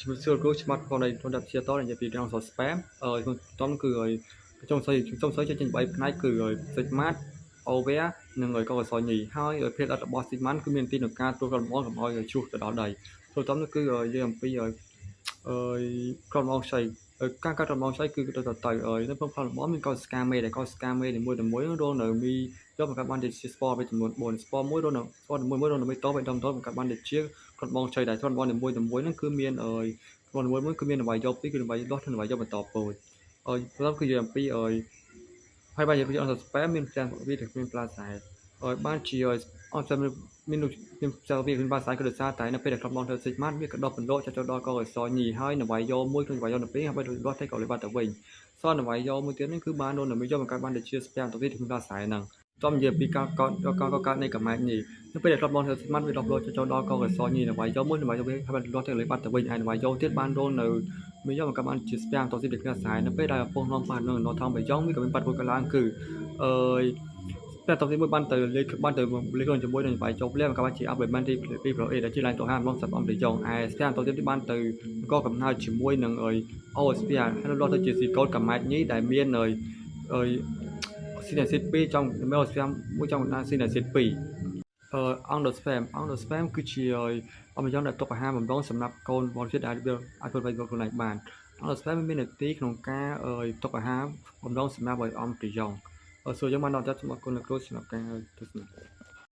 ជំរាបសួរគ្រូច្បាប់ផងនៃក្នុងជាតនិយាយពីក្នុងសរ spam ខ្ញុំគឺចុងសរចេញ3ផ្នែកគឺ Sigmat Over និងកកសញីហើយភេទឥតរបស់ Sigmat គឺមានទីក្នុងការទួលក្រមងកុំឲ្យឈូសទៅដល់ដីព្រោះតំនោះគឺយើងអំពីក្រមងខ្ចីការកាត់ក្រមងខ្ចីគឺទៅនៅក្នុងផលរបស់មានកោសិកាមេដែលកោសិកាមេនីមួយៗរងនៅមីយកបង្កើតបានជាស្ពរមួយចំនួន4ស្ពរមួយរងនៅស្ពរមួយរងនៅមីតបេដំតបង្កើតបានជាក្រមងខ្ចីដែលក្រមងនីមួយៗហ្នឹងគឺមានក្រមងមួយគឺមាននវាយយក2គឺនវាយដោះនិងនវាយយកបន្តពូជព្រមគឺនិយាយអំពីហើយបាននិយាយពីអន spam មានផ្ទាំងវាមានផ្លាសែបានជាអន spam មានផ្ទាំងវាមានផ្លាសែគឺដោយសារតែនៅពេលដែលក្រុមបងធ្វើ Sigma វាក៏ដុសបណ្ដោចាត់ចូលដល់កកសញីហើយនវាយយកមួយគឺនវាយយកទៅពេលហើយដោយដោះតែក៏លេបបាត់ទៅវិញសនវាយយកមួយទៀតនេះគឺបាននៅមានយកបង្កើតបានជា spam ទៅវាមានផ្លាសែហ្នឹងតំនិយាយពីការកកើតនៃកម្មាញនេះនៅពេលដែលក្រុមបងធ្វើ Sigma វាដោះលោចូលដល់កកសញីនវាយយកមួយនវាយយកវិញហើយដោះតែលេបបាត់ទៅវិញហើយនវាយយកទៀតបានរងនៅមានយកបង្កើតបានជា spam ទៅទីផ្លាសែនៅពេលដែលកំពុងនាំបាននៅថងបៃយ៉ងវាក៏មានបាត់មួយកន្លងគឺតែតោះនេះមួយបានទៅលេខបានទៅលេខជាមួយនឹងបាយចុះភ្លាមក៏បានជា update ទី2 Pro 8ដែលជា line ទៅ5របស់សាប់អំពីយ៉ងឯ spam តោះទៀតបានទៅក៏កំណើតជាមួយនឹងOSPR ហើយរត់ទៅជា C code កម្មាច់នេះដែលមានSynergy 2trong email spam មួយtrong Synergy 2Spam គឺជាអំពីយ៉ងដែលទុកអាហារបំរុងសម្រាប់កូនបរិសុទ្ធដែលអាចធ្វើឲ្យខ្លួនឯងបានSpam មានន័យទីក្នុងការទុកអាហារបំរុងសម្រាប់ឲ្យអំពីយ៉ងសួរយើងបានដល់តែសូមអរគុណលោកគ្រូសម្រាប់ការទស្សនា